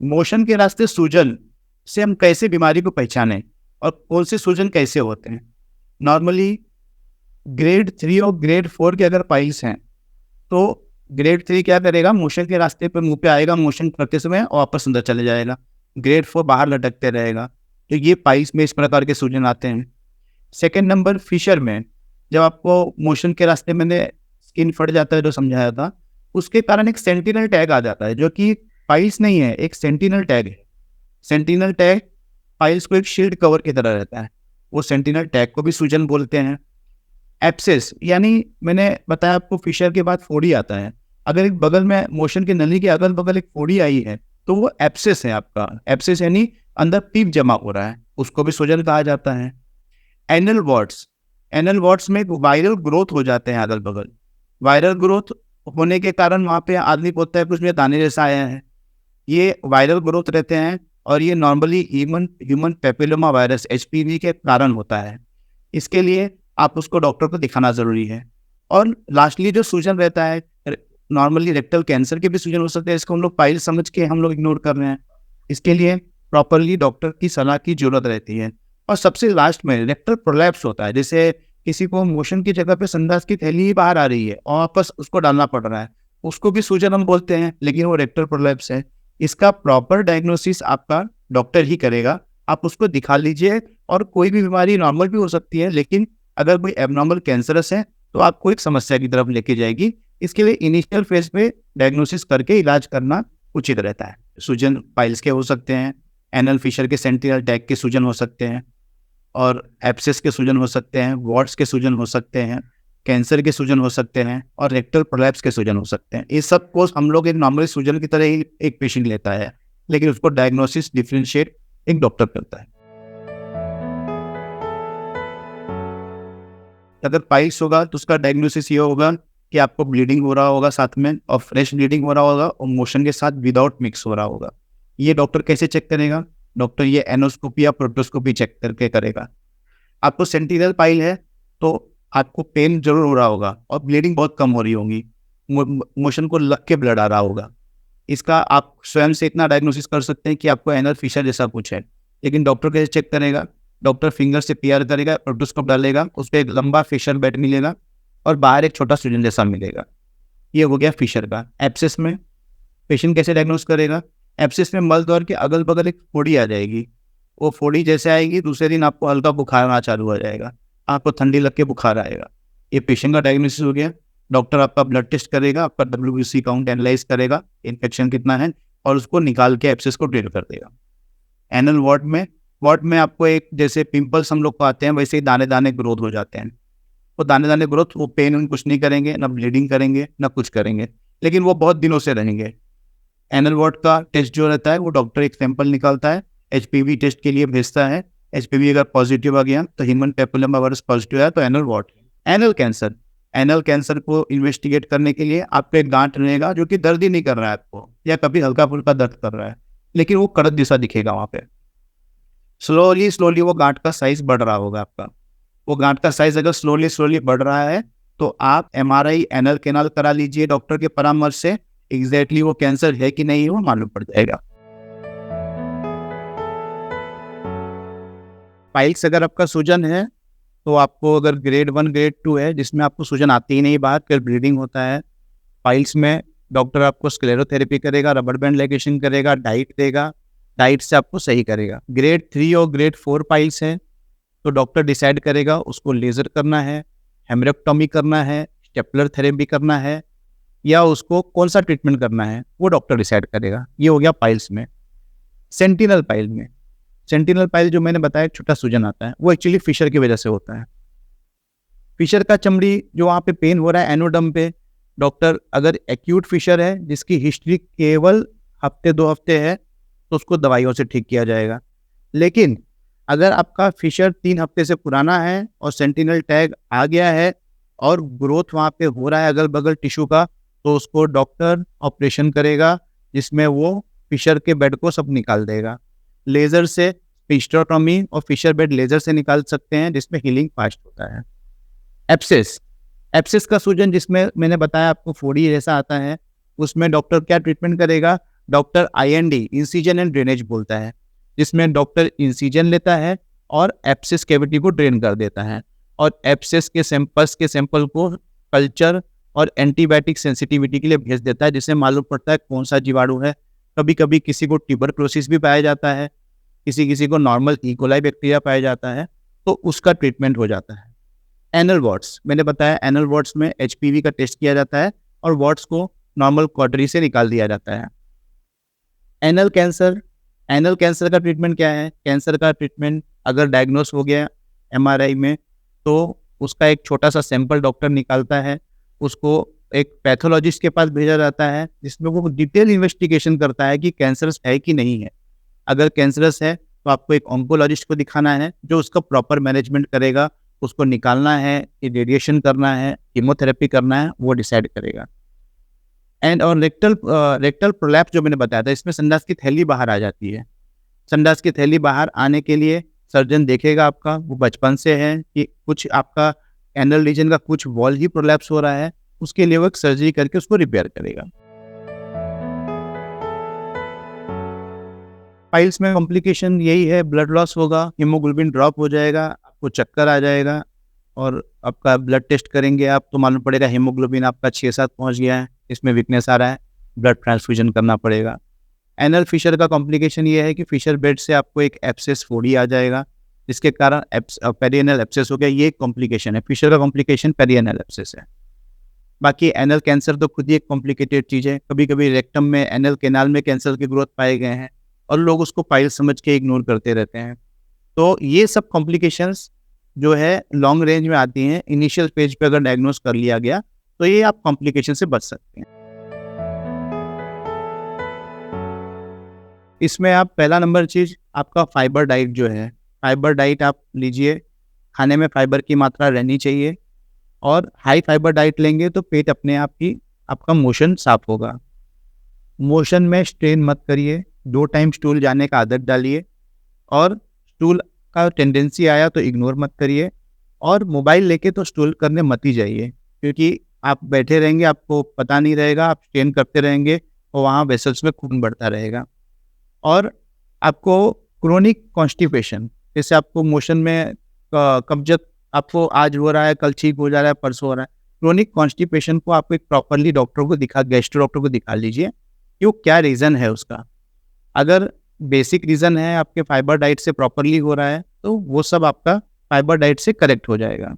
Motion के रास्ते सूजन से हम कैसे बीमारी को पहचानें और कौन से सूजन कैसे होते हैं। नॉर्मली ग्रेड 3 और ग्रेड 4 के अगर पाइल्स हैं तो ग्रेड 3 क्या करेगा, मोशन के रास्ते पे मुंह पे आएगा मोशन करते समय और वापस अंदर चले जाएगा। ग्रेड 4 बाहर लटकते रहेगा। तो ये पाइल्स में इस प्रकार के सूजन आते हैं। सेकेंड नंबर फिशर में, जब आपको मोशन के रास्ते मैंने स्किन फट जाता है जो समझाया था, उसके कारण एक सेंटिनल टैग आ जाता है जो कि पाइल्स नहीं है, एक सेंटिनल टैग है। सेंटिनल टैग पाइल्स को एक शील्ड कवर की तरह रहता है, वो सेंटिनल टैग को भी सूजन बोलते हैं। एप्सिस यानी मैंने बताया आपको फिशर के बाद फोड़ी आता है। अगर एक बगल में मोशन की नली के अगल बगल एक फोड़ी आई है तो वो एप्सिस है आपका। एप्सिस यानी अंदर पीप जमा हो रहा है, उसको भी सूजन कहा जाता है। एनल वॉर्ड्स, एनल वॉर्ड्स में वायरल ग्रोथ हो जाते हैं अगल बगल। वायरल ग्रोथ होने के कारण वहाँ पे आदमी बोलता है कुछ में दाने जैसा आया है, ये वायरल ग्रोथ रहते हैं और ये normally human papilloma virus HPV के कारण होता है। इसके लिए आप उसको डॉक्टर को दिखाना ज़रूरी है। और लास्टली जो सूजन रहता है, नॉर्मली रेक्टल कैंसर के भी सूजन हो सकते हैं, इसको हम लोग पाइल समझ के हम लोग इग्नोर कर रहे हैं। इसके लिए प्रॉपरली डॉक्टर की सलाह की जरूरत रहती है। और सबसे लास्ट में रेक्टल प्रोलैप्स होता है, जैसे किसी को मोशन की जगह पे संडास की थैली ही बाहर आ रही है और वापस उसको डालना पड़ रहा है, उसको भी सूजन हम बोलते हैं, लेकिन वो रेक्टल प्रोलैप्स है। इसका प्रॉपर डायग्नोसिस आपका डॉक्टर ही करेगा, आप उसको दिखा लीजिए। और कोई भी बीमारी नॉर्मल भी हो सकती है, लेकिन अगर कोई एबनॉर्मल कैंसरस है तो आपको एक समस्या की तरफ लेके जाएगी। इसके लिए इनिशियल फेज पे डायग्नोसिस करके इलाज करना उचित रहता है। सूजन पाइल्स के हो सकते हैं, एनल फिशर के सेंटिनल टैग के सूजन हो सकते हैं, और एप्सिस के सूजन हो सकते हैं, वॉर्ड्स के सूजन हो सकते हैं, कैंसर के सूजन हो सकते हैं और रेक्टल प्रोलैप्स के सूजन हो सकते हैं। इस सब को हम लोग एक नॉर्मल सूजन की तरह ही एक पेशेंट लेता है, लेकिन उसको डायग्नोसिस डिफरेंशिएट एक डॉक्टर करता है। अगर पाइल्स होगा तो उसका डायग्नोसिस ये होगा कि आपको ब्लीडिंग हो रहा होगा साथ में, और फ्रेश ब्लीडिंग हो रहा होगा और मोशन के साथ विदाउट मिक्स हो रहा होगा। ये डॉक्टर कैसे चेक करेगा? डॉक्टर ये एनोस्कोपी या प्रोटोस्कोपी चेक करके करेगा। आपको सेंटिनल पाइल है तो आपको पेन जरूर हो रहा होगा और ब्लीडिंग बहुत कम हो रही होगी, मोशन को लग के ब्लड आ रहा होगा। इसका आप स्वयं से इतना डायग्नोसिस कर सकते हैं कि आपको एनल फिशर जैसा कुछ है। लेकिन डॉक्टर कैसे चेक करेगा? डॉक्टर फिंगर से पीआर करेगा, प्रोटोस्कोप डालेगा, उस पर एक लंबा फिशर बेड मिलेगा और बाहर एक छोटा सूजन जैसा मिलेगा। ये हो गया फिशर का। एप्सिस में पेशेंट कैसे डायग्नोस करेगा? एप्सिस में मल द्वार के अगल बगल एक फोड़ी आ जाएगी, वो फोड़ी जैसे आएगी दूसरे दिन आपको हल्का बुखार आना चालू हो जाएगा, आपको ठंडी लग के बुखार आएगा। ये पेशेंट का डायग्नोसिस हो गया। डॉक्टर आपका ब्लड टेस्ट करेगा, आपका WBC काउंट एनालाइज करेगा, इन्फेक्शन कितना है, और उसको निकाल के एप्सिस को ड्रिल कर देगा। एनल वार्ड में आपको एक जैसे पिंपल्स हम लोग को आते हैं वैसे ही दाने दाने ग्रोथ हो जाते हैं। वो दाने दाने ग्रोथ, वो पेन कुछ नहीं करेंगे, ना ब्लीडिंग करेंगे, ना कुछ करेंगे, लेकिन वो बहुत दिनों से रहेंगे। एनल वार्ड का टेस्ट जो रहता है वो डॉक्टर एक सैंपल निकालता है, HPV टेस्ट के लिए भेजता है। HPV अगर पॉजिटिव आ गया तो ह्यूमन पेपिलोमा वायरस पॉजिटिव है तो एनल वार्ड। एनल कैंसर को इन्वेस्टिगेट करने के लिए आपको एक गांठ रहेगा जो कि दर्द ही नहीं कर रहा है आपको, या कभी हल्का फुल्का दर्द कर रहा है, लेकिन वो कड़क जैसा दिखेगा वहाँ पे। स्लोली वो गांठ का साइज बढ़ रहा होगा आपका। वो गांठ का साइज अगर स्लोली बढ़ रहा है तो आप MRI एनल कैनाल करा लीजिए डॉक्टर के परामर्श से। एग्जैक्टली वो कैंसर है कि नहीं वो मालूम पड़ जाएगा। पाइल्स अगर आपका सूजन है तो आपको अगर ग्रेड 1 ग्रेड 2 है जिसमें आपको सूजन आती ही नहीं बाहर, फिर ब्लीडिंग होता है, पाइल्स में डॉक्टर आपको स्क्लेरोथेरेपी करेगा, रबर बैंड लाइगेशन करेगा, डाइट देगा, डाइट से आपको सही करेगा। ग्रेड 3 और ग्रेड 4 पाइल्स हैं तो डॉक्टर डिसाइड करेगा उसको लेजर करना है, हेमरेक्टोमी करना है, स्टेपलर थेरेपी करना है, या उसको कौन सा ट्रीटमेंट करना है वो डॉक्टर डिसाइड करेगा। ये हो गया पाइल्स में। सेंटिनल पाइल जो मैंने बताया छोटा सूजन आता है वो एक्चुअली फिशर की वजह से होता है। फिशर का चमड़ी जो वहाँ पे पेन हो रहा है एनोडर्म पे, डॉक्टर अगर एक्यूट फिशर है जिसकी हिस्ट्री केवल हफ्ते 2 हफ्ते है तो उसको दवाइयों से ठीक किया जाएगा। लेकिन अगर आपका फिशर 3 हफ्ते से पुराना है और सेंटिनल टैग आ गया है और ग्रोथ वहाँ पे हो रहा है अगल बगल टिश्यू का, तो उसको डॉक्टर ऑपरेशन करेगा जिसमें वो फिशर के बेड को सब निकाल देगा। लेज़र से हिस्टेरोटॉमी और फिशर बेड लेज़र से निकाल सकते हैं जिसमें हीलिंग फास्ट होता है। एप्सिस का सूजन जिसमें मैंने बताया आपको फोड़ी जैसा आता है, उसमें डॉक्टर क्या ट्रीटमेंट करेगा? Doctor IND incision and drainage बोलता है, जिसमें डॉक्टर इंसिजन लेता है और एब्सेस कैविटी को ड्रेन कर देता है और एब्सेस के सैंपल को कल्चर और एंटीबायोटिक सेंसिटिविटी के लिए भेज देता है, जिससे मालूम पड़ता है कौन सा जीवाणु है। कभी कभी किसी को ट्यूबरक्लोसिस भी पाया जाता है, किसी को नॉर्मल इकोलाई बैक्टीरिया पाया जाता है, तो उसका ट्रीटमेंट हो जाता है। एनल वॉर्ड्स, मैंने बताया एनल वॉर्ड्स में HPV का टेस्ट किया जाता है और वॉर्ड्स को नॉर्मल कॉटरी से निकाल दिया जाता है। एनल कैंसर का ट्रीटमेंट क्या है? कैंसर का ट्रीटमेंट अगर डायग्नोस हो गया MRI में, तो उसका एक छोटा सा सैंपल डॉक्टर निकालता है, उसको एक पैथोलॉजिस्ट के पास भेजा जाता है, जिसमें वो डिटेल इन्वेस्टिगेशन करता है कि कैंसरस है कि नहीं है। अगर कैंसरस है तो आपको एक ऑन्कोलॉजिस्ट को दिखाना है, जो उसका प्रॉपर मैनेजमेंट करेगा, उसको निकालना है कि रेडिएशन करना है, कीमोथेरेपी करना है, वो डिसाइड करेगा। एंड और रेक्टल प्रोलैप्स जो मैंने बताया था, इसमें संडास की थैली बाहर आ जाती है। संडास की थैली बाहर आने के लिए सर्जन देखेगा आपका, वो बचपन से है कि कुछ आपका एनल रीजन का कुछ वॉल ही प्रोलैप्स हो रहा है, उसके लिए वो एक सर्जरी करके उसको रिपेयर करेगा। पाइल्स में कॉम्प्लिकेशन यही है, ब्लड लॉस होगा, हीमोग्लोबिन ड्रॉप हो जाएगा, आपको चक्कर आ जाएगा और आपका ब्लड टेस्ट करेंगे आप तो मालूम पड़ेगा हीमोग्लोबिन आपका 6-7 पहुंच गया है, इसमें वीकनेस आ रहा है, ब्लड ट्रांसफ्यूजन करना पड़ेगा। एनल फिशर का कॉम्प्लिकेशन ये है कि फिशर बेड से आपको एक एब्सेस फोड़ी आ जाएगा, जिसके कारण पेरिएनल एब्सेस हो गया। ये एक कॉम्प्लिकेशन है, फिशर का कॉम्प्लिकेशन पेरिएनल एब्सेस है। बाकी एनल कैंसर तो खुद ही एक कॉम्प्लिकेटेड चीज़ है। कभी कभी रेक्टम में, एनल केनाल में कैंसर की ग्रोथ पाए गए हैं और लोग उसको पाइल समझ के इग्नोर करते रहते हैं। तो ये सब कॉम्प्लिकेशंस जो है लॉन्ग रेंज में आती हैं। इनिशियल स्टेज पे अगर डायग्नोस कर लिया गया तो ये आप कॉम्प्लिकेशन से बच सकते हैं। इसमें आप पहला नंबर चीज़ आपका फाइबर डाइट जो है, फाइबर डाइट आप लीजिए, खाने में फाइबर की मात्रा रहनी चाहिए और हाई फाइबर डाइट लेंगे तो पेट अपने आप ही आपका मोशन साफ होगा। मोशन में स्ट्रेन मत करिए, 2 टाइम स्टूल जाने का आदत डालिए और स्टूल का टेंडेंसी आया तो इग्नोर मत करिए और मोबाइल लेके तो स्टूल करने मत ही जाइए, क्योंकि आप बैठे रहेंगे, आपको पता नहीं रहेगा, आप स्ट्रेन करते रहेंगे और वहाँ वेसल्स में खून बढ़ता रहेगा। और आपको क्रोनिक कॉन्स्टिपेशन, जैसे आपको मोशन में कब्जत आपको आज हो रहा है, कल ठीक हो जा रहा है, परसों हो रहा है, क्रोनिक कॉन्स्टिपेशन को आपको एक प्रॉपरली डॉक्टर को गैस्ट्रो डॉक्टर को दिखा लीजिए कि वो क्या रीज़न है उसका। अगर बेसिक रीज़न है आपके फाइबर डाइट से प्रॉपरली हो रहा है तो वो सब आपका फाइबर डाइट से करेक्ट हो जाएगा।